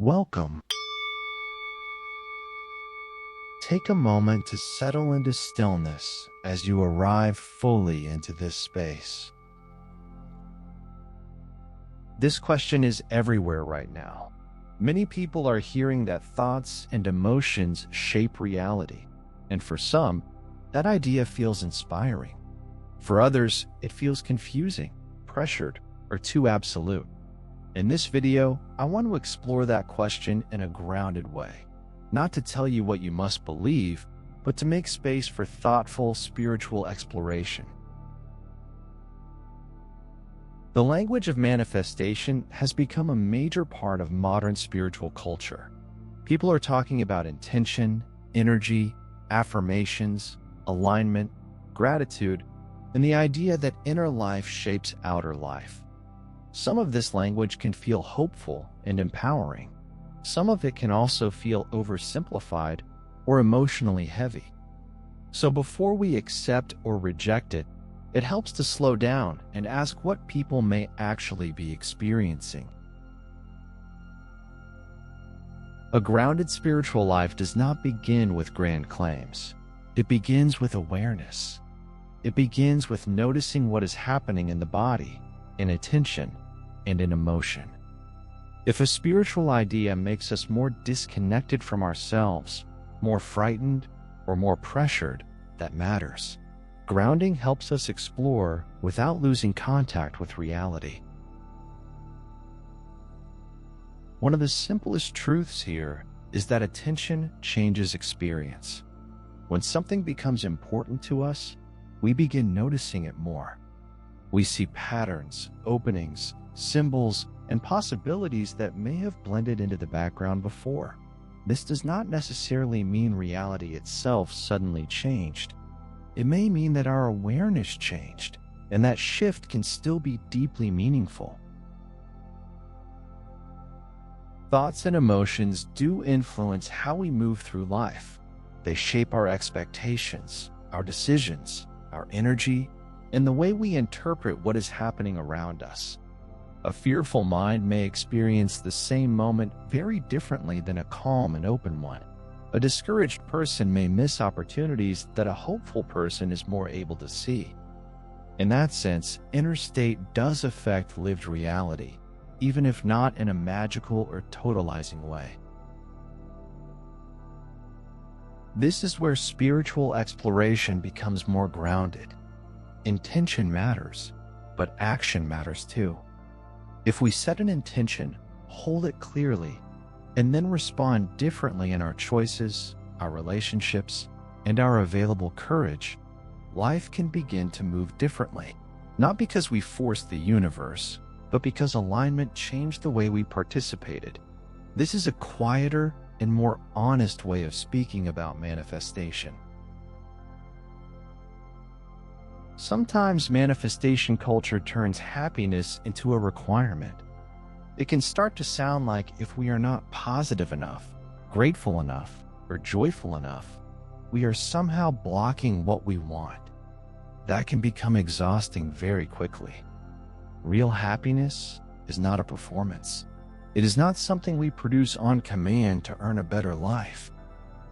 Welcome. Take a moment to settle into stillness as you arrive fully into this space. This question is everywhere right now. Many people are hearing that thoughts and emotions shape reality, and for some, that idea feels inspiring. For others, it feels confusing, pressured, or too absolute. In this video, I want to explore that question in a grounded way. Not to tell you what you must believe, but to make space for thoughtful, spiritual exploration. The language of manifestation has become a major part of modern spiritual culture. People are talking about intention, energy, affirmations, alignment, gratitude, and the idea that inner life shapes outer life. Some of this language can feel hopeful and empowering. Some of it can also feel oversimplified or emotionally heavy. So before we accept or reject it, it helps to slow down and ask what people may actually be experiencing. A grounded spiritual life does not begin with grand claims. It begins with awareness. It begins with noticing what is happening in the body, in attention, and in emotion. If a spiritual idea makes us more disconnected from ourselves, more frightened, or more pressured, that matters. Grounding helps us explore without losing contact with reality. One of the simplest truths here is that attention changes experience. When something becomes important to us, we begin noticing it more. We see patterns, openings, symbols, and possibilities that may have blended into the background before. This does not necessarily mean reality itself suddenly changed. It may mean that our awareness changed, and that shift can still be deeply meaningful. Thoughts and emotions do influence how we move through life. They shape our expectations, our decisions, our energy, and the way we interpret what is happening around us. A fearful mind may experience the same moment very differently than a calm and open one. A discouraged person may miss opportunities that a hopeful person is more able to see. In that sense, inner state does affect lived reality, even if not in a magical or totalizing way. This is where spiritual exploration becomes more grounded. Intention matters, but action matters too. If we set an intention, hold it clearly, and then respond differently in our choices, our relationships, and our available courage, life can begin to move differently. Not because we forced the universe, but because alignment changed the way we participated. This is a quieter and more honest way of speaking about manifestation. Sometimes manifestation culture turns happiness into a requirement. It can start to sound like if we are not positive enough, grateful enough, or joyful enough, we are somehow blocking what we want. That can become exhausting very quickly. Real happiness is not a performance. It is not something we produce on command to earn a better life.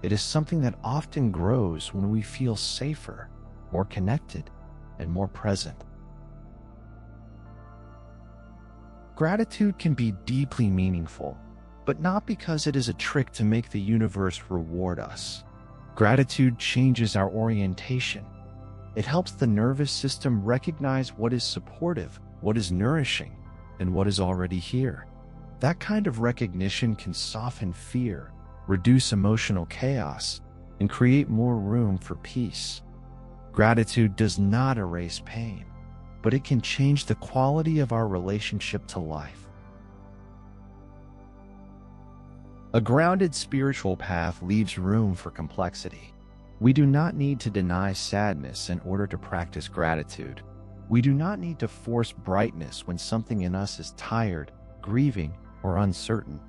It is something that often grows when we feel safer, more connected, and more present. Gratitude can be deeply meaningful, but not because it is a trick to make the universe reward us. Gratitude changes our orientation. It helps the nervous system recognize what is supportive, what is nourishing, and what is already here. That kind of recognition can soften fear, reduce emotional chaos, and create more room for peace. Gratitude does not erase pain, but it can change the quality of our relationship to life. A grounded spiritual path leaves room for complexity. We do not need to deny sadness in order to practice gratitude. We do not need to force brightness when something in us is tired, grieving, or uncertain.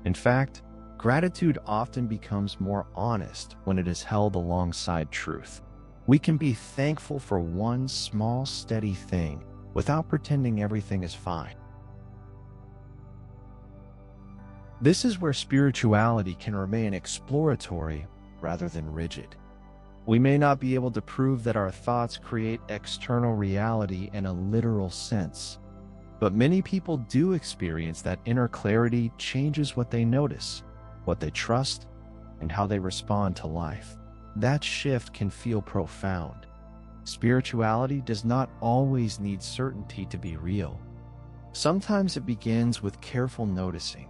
In fact, gratitude often becomes more honest when it is held alongside truth. We can be thankful for one small, steady thing without pretending everything is fine. This is where spirituality can remain exploratory rather than rigid. We may not be able to prove that our thoughts create external reality in a literal sense, but many people do experience that inner clarity changes what they notice, what they trust, and how they respond to life. That shift can feel profound. Spirituality does not always need certainty to be real. Sometimes it begins with careful noticing.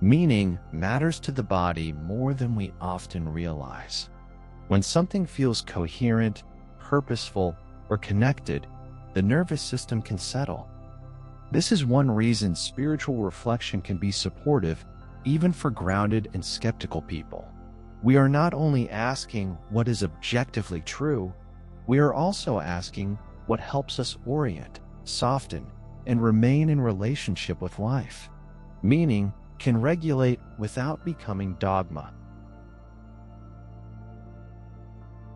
Meaning matters to the body more than we often realize. When something feels coherent, purposeful, or connected, the nervous system can settle. This is one reason spiritual reflection can be supportive, even for grounded and skeptical people. We are not only asking what is objectively true, we are also asking what helps us orient, soften, and remain in relationship with life. Meaning can regulate without becoming dogma.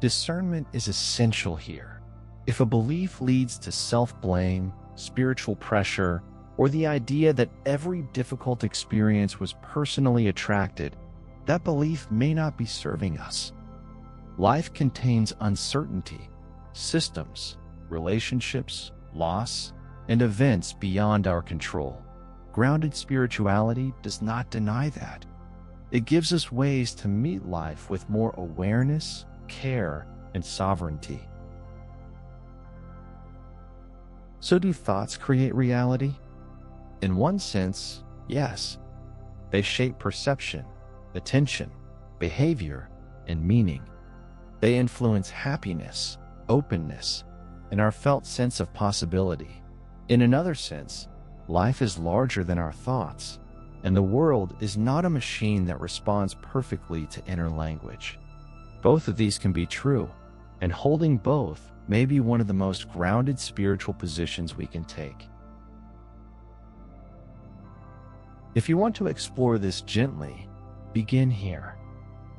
Discernment is essential here. If a belief leads to self-blame, spiritual pressure, or the idea that every difficult experience was personally attracted, that belief may not be serving us. Life contains uncertainty, systems, relationships, loss, and events beyond our control. Grounded spirituality does not deny that. It gives us ways to meet life with more awareness, care, and sovereignty. So do thoughts create reality? In one sense, yes. They shape perception, attention, behavior, and meaning. They influence happiness, openness, and our felt sense of possibility. In another sense, life is larger than our thoughts, and the world is not a machine that responds perfectly to inner language. Both of these can be true, and holding both may be one of the most grounded spiritual positions we can take. If you want to explore this gently, begin here.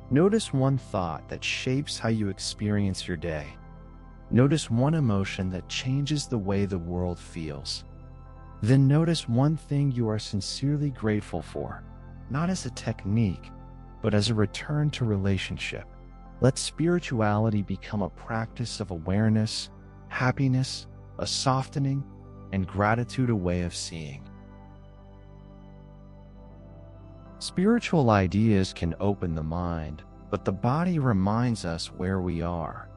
Notice one thought that shapes how you experience your day. Notice one emotion that changes the way the world feels. Then notice one thing you are sincerely grateful for, not as a technique, but as a return to relationship. Let spirituality become a practice of awareness, happiness, a softening, and gratitude, a way of seeing. Spiritual ideas can open the mind, but the body reminds us where we are,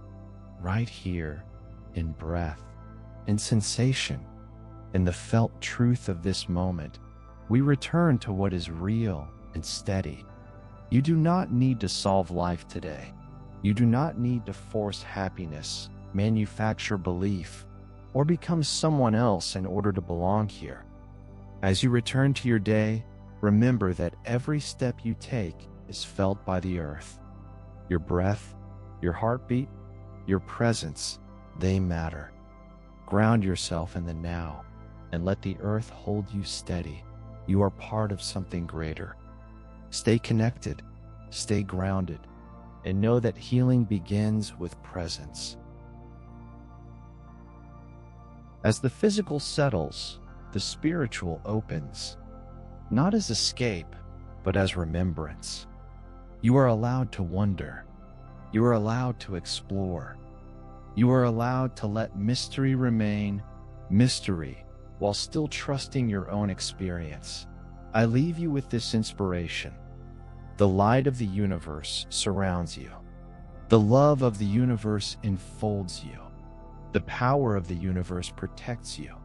right here, in breath, in sensation. In the felt truth of this moment, we return to what is real and steady. You do not need to solve life today. You do not need to force happiness, manufacture belief, or become someone else in order to belong here. As you return to your day, remember that every step you take is felt by the earth. Your breath, your heartbeat, your presence, they matter. Ground yourself in the now, and let the earth hold you steady. You are part of something greater. Stay connected, stay grounded, and know that healing begins with presence. As the physical settles, the spiritual opens, not as escape, but as remembrance. You are allowed to wonder. You are allowed to explore. You are allowed to let mystery remain mystery, while still trusting your own experience. I leave you with this inspiration. The light of the universe surrounds you. The love of the universe enfolds you. The power of the universe protects you.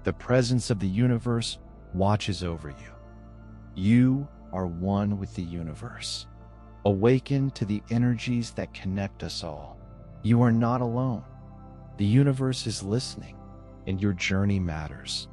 The presence of the universe watches over you. You are one with the universe. Awaken to the energies that connect us all. You are not alone. The universe is listening, and your journey matters.